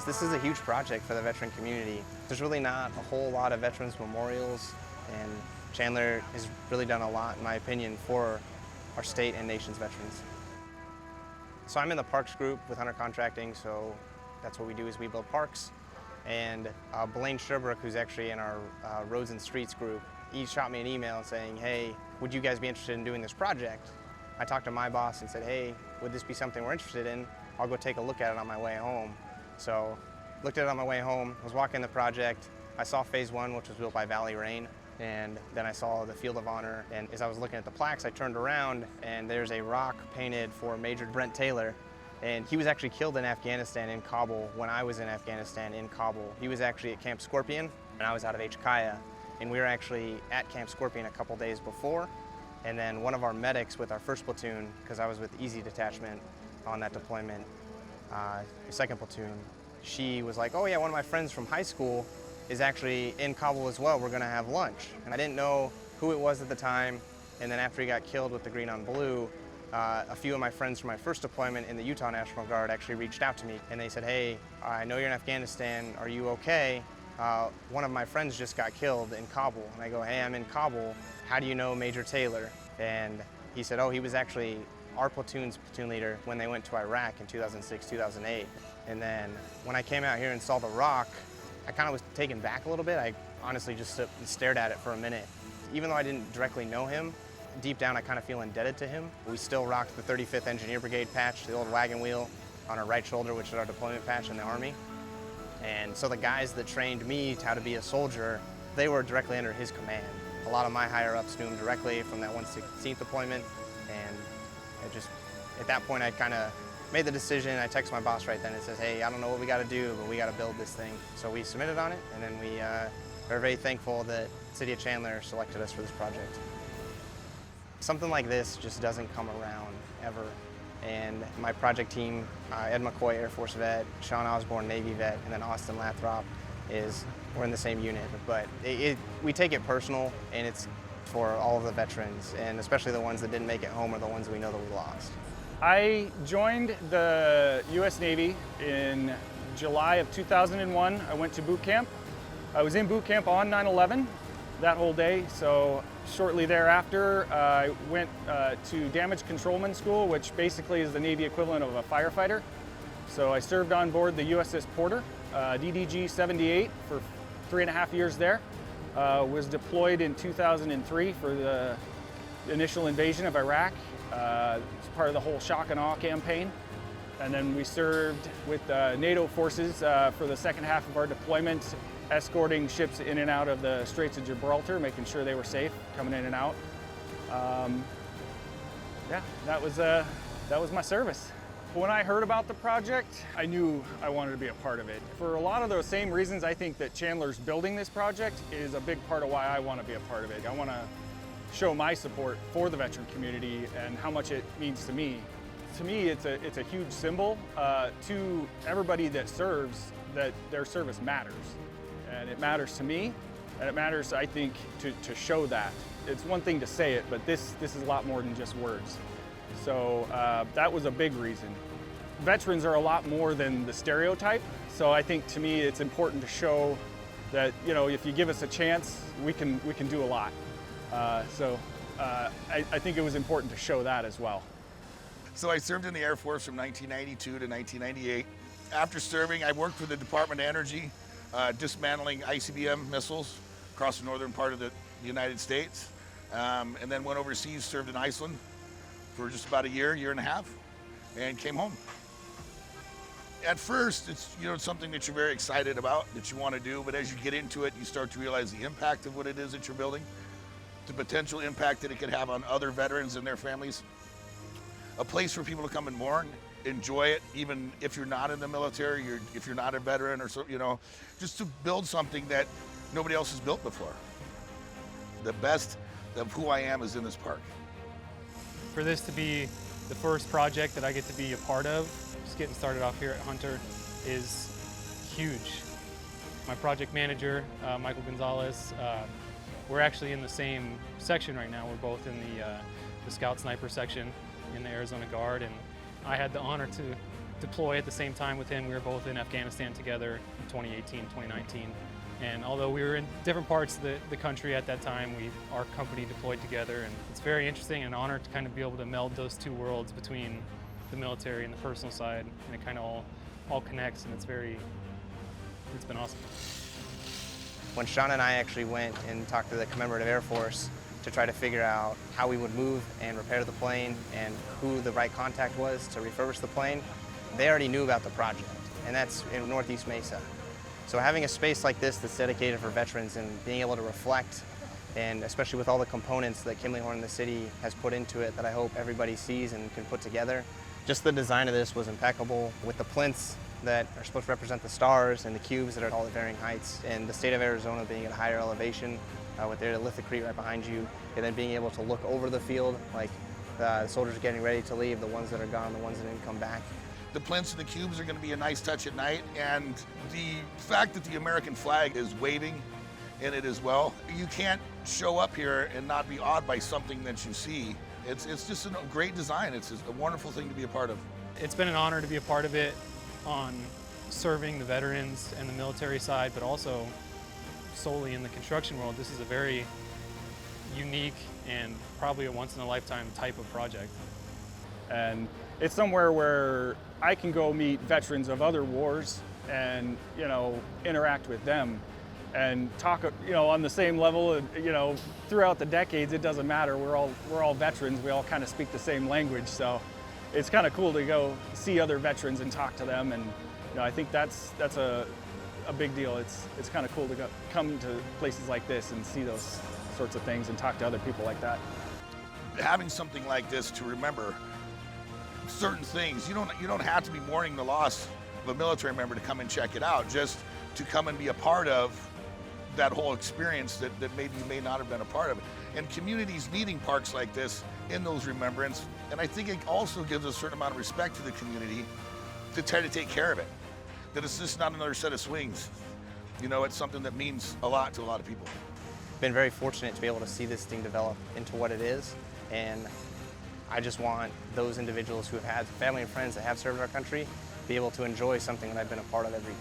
This is a huge project for the veteran community. There's really not a whole lot of veterans memorials, and Chandler has really done a lot, in my opinion, for our state and nation's veterans. So I'm in the parks group with Hunter Contracting, so that's what we do is we build parks. And Blaine Sherbrooke, who's actually in our Roads and Streets group, he shot me an email saying, hey, would you guys be interested in doing this project? I talked to my boss and said, hey, would this be something we're interested in? I'll go take a look at it on my way home. So looked at it on my way home, was walking the project. I saw phase one, which was built by Valley Rain. And then I saw the Field of Honor. And as I was looking at the plaques, I turned around and there's a rock painted for Major Brent Taylor. And he was actually killed in Afghanistan in Kabul when I was in Afghanistan in Kabul. He was actually at Camp Scorpion and I was out of HKIA. And we were actually at Camp Scorpion a couple days before. And then one of our medics with our 1st platoon, because I was with Easy Detachment on that deployment, the 2nd platoon, she was like, oh yeah, one of my friends from high school is actually in Kabul as well. We're gonna have lunch. And I didn't know who it was at the time. And then after he got killed with the green on blue, a few of my friends from my 1st deployment in the Utah National Guard actually reached out to me and they said, hey, I know you're in Afghanistan, are you okay? One of my friends just got killed in Kabul. And I go, hey, I'm in Kabul. How do you know Major Taylor? And he said, oh, he was actually our platoon's platoon leader when they went to Iraq in 2006, 2008. And then when I came out here and saw the rock, I kind of was taken back a little bit. I honestly just stood and stared at it for a minute. Even though I didn't directly know him, deep down I kind of feel indebted to him. We still rocked the 35th Engineer Brigade patch, the old wagon wheel on our right shoulder, which is our deployment patch in the Army. And so the guys that trained me how to be a soldier, they were directly under his command. A lot of my higher-ups knew him directly from that 116th deployment, and I just, at that point, I kind of made the decision. I text my boss right then and says, hey, I don't know what we got to do, but we got to build this thing. So we submitted on it, and then we are very thankful that City of Chandler selected us for this project. Something like this just doesn't come around ever. And my project team, Ed McCoy, Air Force vet, Sean Osborne, Navy vet, and then Austin Lathrop, we're in the same unit. But we take it personal, and it's for all of the veterans, and especially the ones that didn't make it home or the ones that we know that we lost. I joined the U.S. Navy in July of 2001. I went to boot camp. I was in boot camp on 9/11 that whole day, so shortly thereafter I went to damage controlman school, which basically is the Navy equivalent of a firefighter. So I served on board the USS Porter, DDG 78 for 3.5 years there. Was deployed in 2003 for the initial invasion of Iraq. It's part of the whole shock and awe campaign. And then we served with NATO forces for the second half of our deployment, escorting ships in and out of the Straits of Gibraltar, making sure they were safe coming in and out. Yeah, that was my service. When I heard about the project, I knew I wanted to be a part of it. For a lot of those same reasons, I think that Chandler's building this project is a big part of why I want to be a part of it. I want to show my support for the veteran community and how much it means to me. To me, it's a huge symbol to everybody that serves, that their service matters. And it matters to me, and it matters, I think, to show that. It's one thing to say it, but this is a lot more than just words. So that was a big reason. Veterans are a lot more than the stereotype, so I think to me it's important to show that, you know, if you give us a chance, we can do a lot. I think it was important to show that as well. So I served in the Air Force from 1992 to 1998. After serving, I worked for the Department of Energy, dismantling ICBM missiles across the northern part of the United States, and then went overseas, served in Iceland for just about a year and a half, and came home. At first, it's something that you're very excited about, that you want to do, but as you get into it, you start to realize the impact of what it is that you're building, the potential impact that it could have on other veterans and their families. A place for people to come and mourn, enjoy it, even if you're not in the military, if you're not a veteran, or so, just to build something that nobody else has built before. The best of who I am is in this park. For this to be the first project that I get to be a part of, just getting started off here at Hunter, is huge. My project manager, Michael Gonzales, we're actually in the same section right now. We're both in the Scout Sniper section in the Arizona Guard, and I had the honor to deploy at the same time with him. We were both in Afghanistan together in 2018, 2019. And although we were in different parts of the country at that time, our company deployed together. And it's very interesting and an honor to kind of be able to meld those two worlds between the military and the personal side. And it kind of all connects, and it's been awesome. When Sean and I actually went and talked to the Commemorative Air Force to try to figure out how we would move and repair the plane and who the right contact was to refurbish the plane, they already knew about the project, and that's in Northeast Mesa. So having a space like this that's dedicated for veterans and being able to reflect, and especially with all the components that Kimley Horn and the city has put into it that I hope everybody sees and can put together, just the design of this was impeccable, with the plinths that are supposed to represent the stars and the cubes that are all at varying heights, and the state of Arizona being at a higher elevation with the lithocrite right behind you, and then being able to look over the field, like the soldiers are getting ready to leave, the ones that are gone, the ones that didn't come back. The plinths and the cubes are going to be a nice touch at night, and the fact that the American flag is waving in it as well, you can't show up here and not be awed by something that you see. It's just a great design. It's a wonderful thing to be a part of. It's been an honor to be a part of it on serving the veterans and the military side, but also solely in the construction world. This is a very unique and probably a once-in-a-lifetime type of project. And it's somewhere where I can go meet veterans of other wars and, interact with them and talk, on the same level. And, throughout the decades, it doesn't matter. We're all veterans. We all kind of speak the same language. So it's kind of cool to go see other veterans and talk to them. And I think that's a big deal. It's kind of cool to come to places like this and see those sorts of things and talk to other people like that. Having something like this to remember certain things, you don't have to be mourning the loss of a military member to come and check it out, just to come and be a part of that whole experience that maybe you may not have been a part of. And communities needing parks like this in those remembrance, and I think it also gives a certain amount of respect to the community to try to take care of it. That it's just not another set of swings. It's something that means a lot to a lot of people. Been very fortunate to be able to see this thing develop into what it is, and I just want those individuals who have had family and friends that have served our country be able to enjoy something that I've been a part of every day.